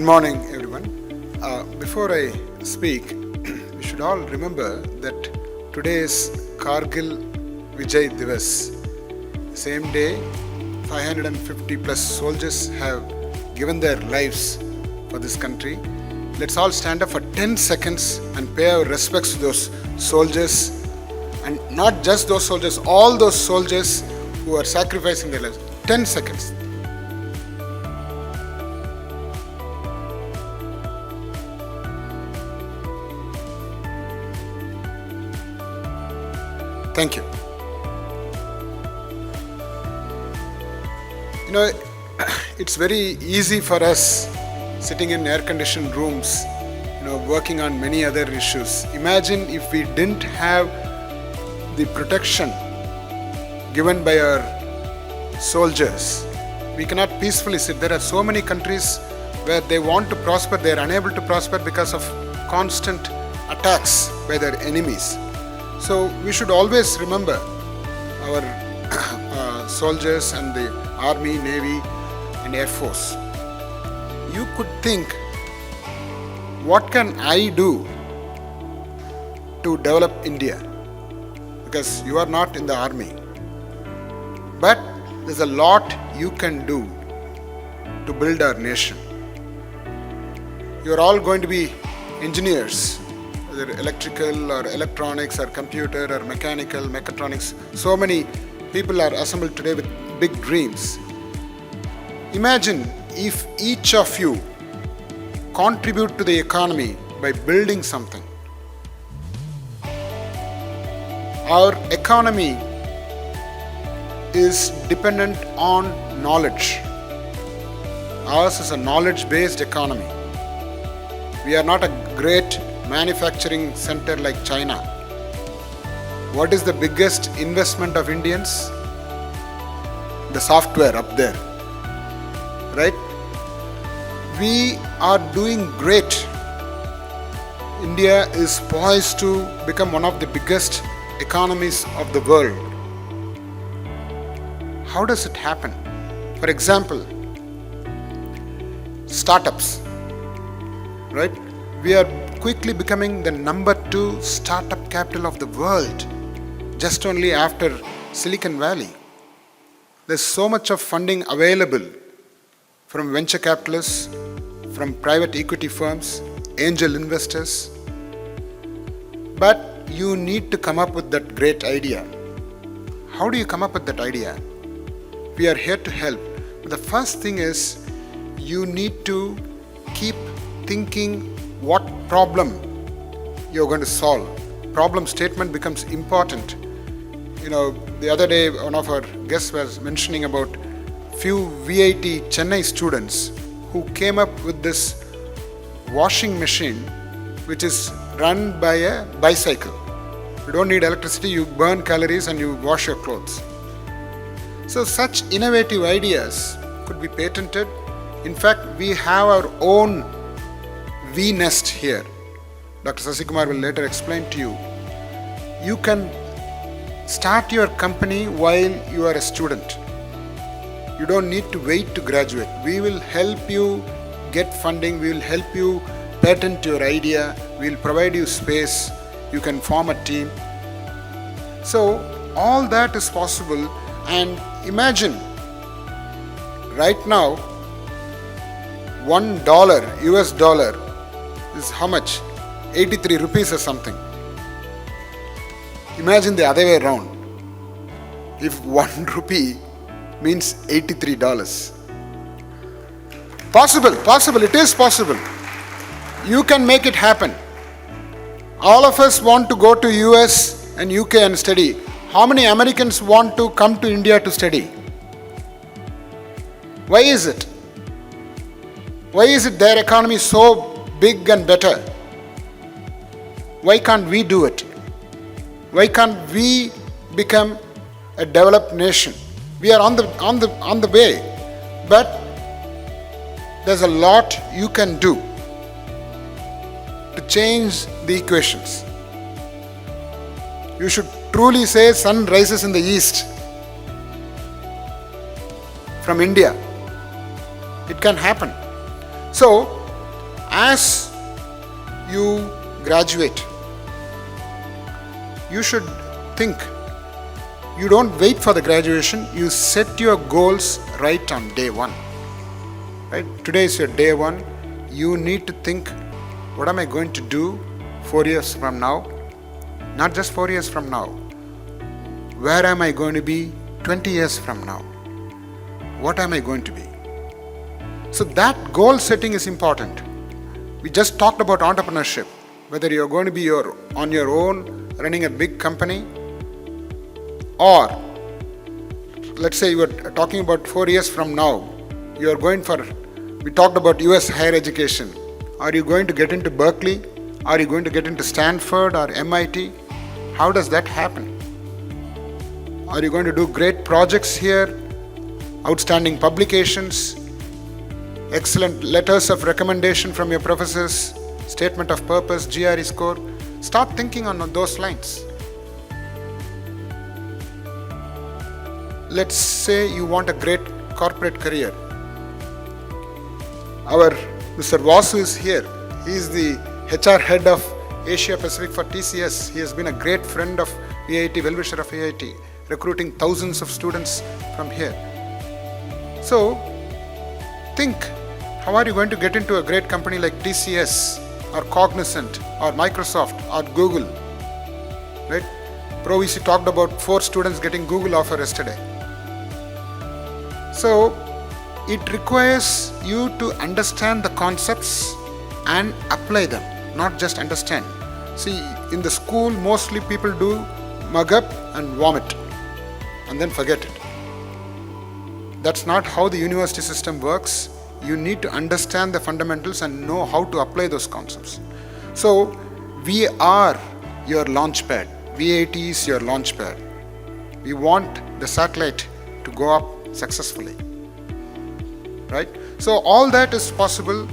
morning, everyone. Before I speak, we should all remember that today is Kargil Vijay Divas. Same day, 550 plus soldiers have given their lives for this country. Let's all stand up for 10 seconds and pay our respects to those soldiers, and not just those soldiers, all those soldiers who are sacrificing their lives. 10 seconds. Thank you. It's very easy for us sitting in air-conditioned rooms, working on many other issues. Imagine if we didn't have the protection given by our soldiers. We cannot peacefully sit. There are so many countries where they want to prosper, they are unable to prosper because of constant attacks by their enemies. So we should always remember our soldiers and the Army, Navy and Air Force. You could think, what can I do to develop India? Because you are not in the army. But there's a lot you can do to build our nation. You're all going to be engineers, whether electrical or electronics or computer or mechanical, mechatronics. So many people are assembled today with big dreams. Imagine if each of you contribute to the economy by building something. Our economy is dependent on knowledge. Ours is a knowledge-based economy. We are not a great manufacturing center like China. What is the biggest investment of Indians? The software up there, right? We are doing great. India is poised to become one of the biggest economies of the world. How does it happen? For example, startups, right? We are quickly becoming the number 2 startup capital of the world, just only after Silicon Valley. There's so much of funding available from venture capitalists, from private equity firms, angel investors. But you need to come up with that great idea. How do you come up with that idea? We are here to help. The first thing is you need to keep thinking what problem you're going to solve. Problem statement becomes important. The other day one of our guests was mentioning about few VIT Chennai students who came up with this washing machine which is run by a bicycle. You don't need electricity, you burn calories and you wash your clothes. So such innovative ideas could be patented. In fact, we have our own V-nest here. Dr. Sasikumar will later explain to you. You can start your company while you are a student. You don't need to wait to graduate. We will help you get funding. We will help you patent your idea. We will provide you space. You can form a team. So all that is possible. And imagine right now $1 US dollar is how much? 83 rupees or something. Imagine the other way around. If 1 rupee means $83. Possible, it is possible. You can make it happen. All of us want to go to US and UK and study. How many Americans want to come to India to study? Why is it? Why is it their economy is so big and better? Why can't we do it? Why can't we become a developed nation? We are on the way, but there's a lot you can do to change the equations. You should truly say sun rises in the east from India. It can happen. So as you graduate, you should think. You don't wait for the graduation, you set your goals right on day one. Right? Today is your day one. You need to think, what am I going to do 4 years from now? Not just 4 years from now. Where am I going to be 20 years from now? What am I going to be? So that goal setting is important. We just talked about entrepreneurship. Whether you're going to be on your own, running a big company, or let's say you were talking about 4 years from now, you are going for, we talked about US higher education. Are you going to get into Berkeley? Are you going to get into Stanford or MIT? How does that happen? Are you going to do great projects here? Outstanding publications? Excellent letters of recommendation from your professors? Statement of purpose, GRE score? Start thinking on those lines. Let's say you want a great corporate career. Our Mr. Vasu is here. He is the HR head of Asia Pacific for TCS. He has been a great friend of VIT, well-wisher of VIT, recruiting thousands of students from here. So, think, how are you going to get into a great company like TCS or Cognizant or Microsoft or Google? Right? ProVC talked about 4 students getting Google offer yesterday. So, it requires you to understand the concepts and apply them, not just understand. See, in the school, mostly people do mug up and vomit and then forget it. That's not how the university system works. You need to understand the fundamentals and know how to apply those concepts. So, we are your launch pad. VIT is your launch pad. We want the satellite to go up successfully. Right? So all that is possible.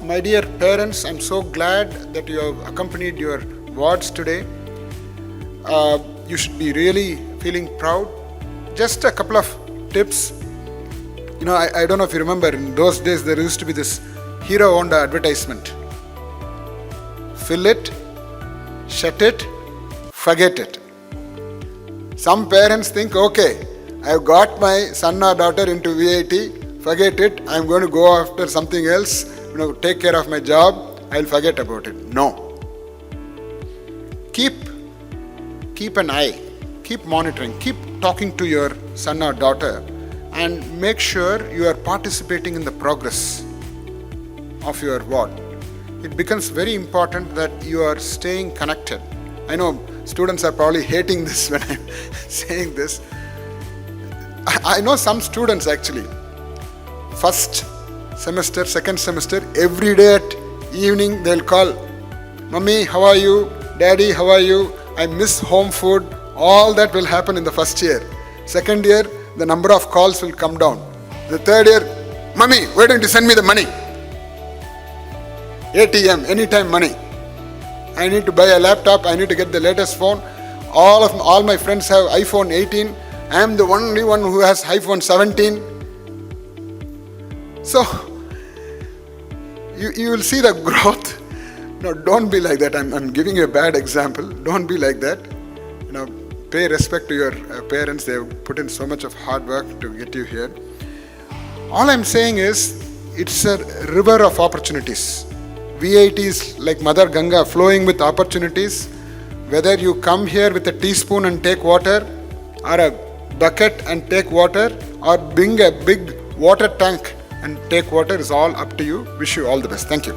My dear parents, I'm so glad that you have accompanied your wards today. You should be really feeling proud. Just a couple of tips. I don't know if you remember, in those days there used to be this Hero Honda advertisement. Fill it, shut it, forget it. Some parents think, okay, I've got my son or daughter into VIT, forget it, I'm going to go after something else, take care of my job, I'll forget about it. No. Keep an eye, keep monitoring, keep talking to your son or daughter and make sure you are participating in the progress of your ward. It becomes very important that you are staying connected. I know students are probably hating this when I'm saying this. I know some students actually, first semester, second semester, every day at evening they'll call, Mummy, how are you? Daddy, how are you? I miss home food. All that will happen in the first year. Second year, the number of calls will come down. The third year, Mummy, why don't you send me the money? ATM, anytime money. I need to buy a laptop, I need to get the latest phone. All my friends have iPhone 18. I am the only one who has iPhone 17. So, you will see the growth. No, don't be like that. I'm giving you a bad example. Don't be like that. Pay respect to your parents. They have put in so much of hard work to get you here. All I'm saying is, it's a river of opportunities. VIT is like Mother Ganga, flowing with opportunities. Whether you come here with a teaspoon and take water, or a bucket and take water, or bring a big water tank and take water, is all up to you. Wish you all the best. Thank you.